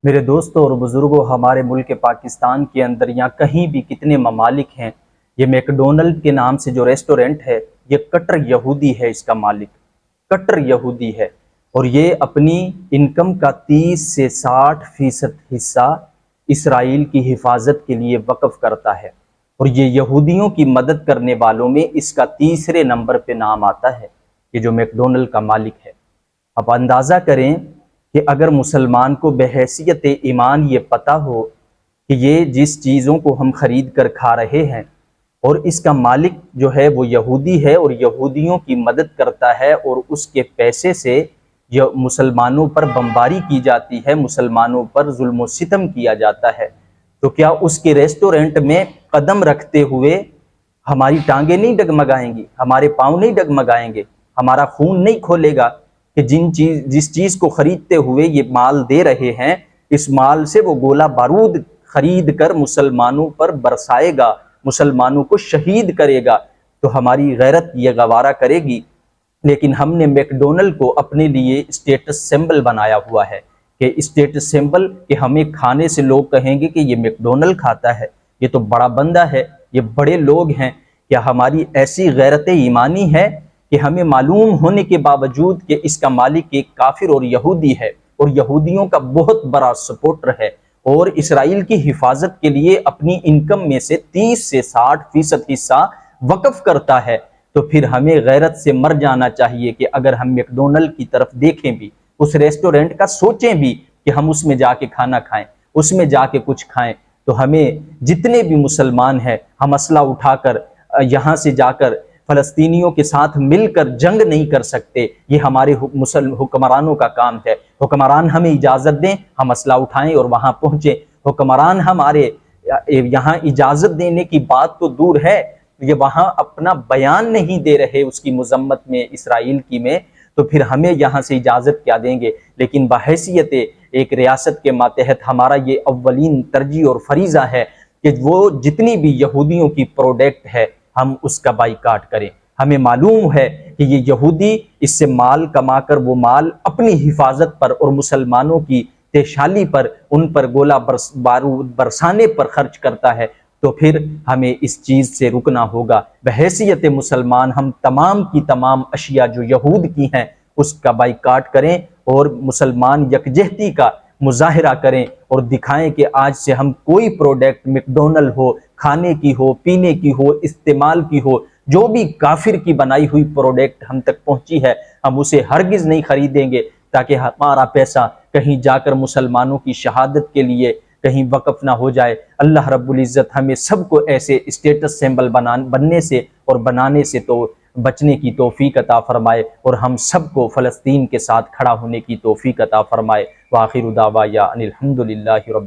میرے دوستوں اور بزرگوں، ہمارے ملک پاکستان کے اندر یا کہیں بھی کتنے ممالک ہیں، یہ میکڈونلڈ کے نام سے جو ریسٹورنٹ ہے، یہ کٹر یہودی ہے، اس کا مالک کٹر یہودی ہے، اور یہ اپنی انکم کا 30 سے 60% حصہ اسرائیل کی حفاظت کے لیے وقف کرتا ہے، اور یہ یہودیوں کی مدد کرنے والوں میں اس کا تیسرے نمبر پہ نام آتا ہے، یہ جو میکڈونلڈ کا مالک ہے۔ اب اندازہ کریں کہ اگر مسلمان کو بحیثیت ایمان یہ پتہ ہو کہ یہ جس چیزوں کو ہم خرید کر کھا رہے ہیں اور اس کا مالک جو ہے وہ یہودی ہے اور یہودیوں کی مدد کرتا ہے، اور اس کے پیسے سے مسلمانوں پر بمباری کی جاتی ہے، مسلمانوں پر ظلم و ستم کیا جاتا ہے، تو کیا اس کے ریسٹورنٹ میں قدم رکھتے ہوئے ہماری ٹانگیں نہیں ڈگمگائیں گی، ہمارے پاؤں نہیں ڈگمگائیں گے، ہمارا خون نہیں کھولے گا کہ جس چیز کو خریدتے ہوئے یہ مال دے رہے ہیں، اس مال سے وہ گولہ بارود خرید کر مسلمانوں پر برسائے گا، مسلمانوں کو شہید کرے گا، تو ہماری غیرت یہ گوارا کرے گی؟ لیکن ہم نے میکڈونلڈ کو اپنے لیے اسٹیٹس سمبل بنایا ہوا ہے، کہ اسٹیٹس سمبل کہ ہمیں کھانے سے لوگ کہیں گے کہ یہ میکڈونلڈ کھاتا ہے، یہ تو بڑا بندہ ہے، یہ بڑے لوگ ہیں۔ کیا ہماری ایسی غیرت ایمانی ہے کہ ہمیں معلوم ہونے کے باوجود کہ اس کا مالک ایک کافر اور یہودی ہے، اور یہودیوں کا بہت بڑا سپورٹر ہے، اور اسرائیل کی حفاظت کے لیے اپنی انکم میں سے 30 سے 60% حصہ وقف کرتا ہے، تو پھر ہمیں غیرت سے مر جانا چاہیے کہ اگر ہم میکڈونلڈ کی طرف دیکھیں بھی، اس ریسٹورنٹ کا سوچیں بھی کہ ہم اس میں جا کے کھانا کھائیں، اس میں جا کے کچھ کھائیں، تو ہمیں جتنے بھی مسلمان ہیں، ہم اسلحہ اٹھا کر یہاں سے جا کر فلسطینیوں کے ساتھ مل کر جنگ نہیں کر سکتے، یہ ہمارے حکمرانوں کا کام ہے۔ حکمران ہمیں اجازت دیں، ہم اسلحہ اٹھائیں اور وہاں پہنچیں۔ حکمران ہمارے یہاں اجازت دینے کی بات تو دور ہے، یہ وہاں اپنا بیان نہیں دے رہے اس کی مذمت میں، اسرائیل کی میں، تو پھر ہمیں یہاں سے اجازت کیا دیں گے؟ لیکن بحیثیت ایک ریاست کے ماتحت ہمارا یہ اولین ترجیح اور فریضہ ہے کہ وہ جتنی بھی یہودیوں کی پروڈکٹ ہے ہم اس کا بائیکاٹ کریں۔ ہمیں معلوم ہے کہ یہ یہودی اس سے مال کما کر وہ مال اپنی حفاظت پر اور مسلمانوں کی تیشالی پر، ان پر گولہ بارود برسانے پر خرچ کرتا ہے، تو پھر ہمیں اس چیز سے رکنا ہوگا۔ بحیثیت مسلمان ہم تمام کی تمام اشیاء جو یہود کی ہیں اس کا بائیکاٹ کریں، اور مسلمان یکجہتی کا مظاہرہ کریں اور دکھائیں کہ آج سے ہم کوئی پروڈکٹ میکڈونلڈ ہو، کھانے کی ہو، پینے کی ہو، استعمال کی ہو، جو بھی کافر کی بنائی ہوئی پروڈکٹ ہم تک پہنچی ہے، ہم اسے ہرگز نہیں خریدیں گے، تاکہ ہمارا پیسہ کہیں جا کر مسلمانوں کی شہادت کے لیے کہیں وقف نہ ہو جائے۔ اللہ رب العزت ہمیں سب کو ایسے اسٹیٹس سمبل بننے سے اور بنانے سے تو بچنے کی توفیق عطا فرمائے، اور ہم سب کو فلسطین کے ساتھ کھڑا ہونے کی توفیق عطا فرمائے۔ وآخر دعوایا ان الحمد للہ رب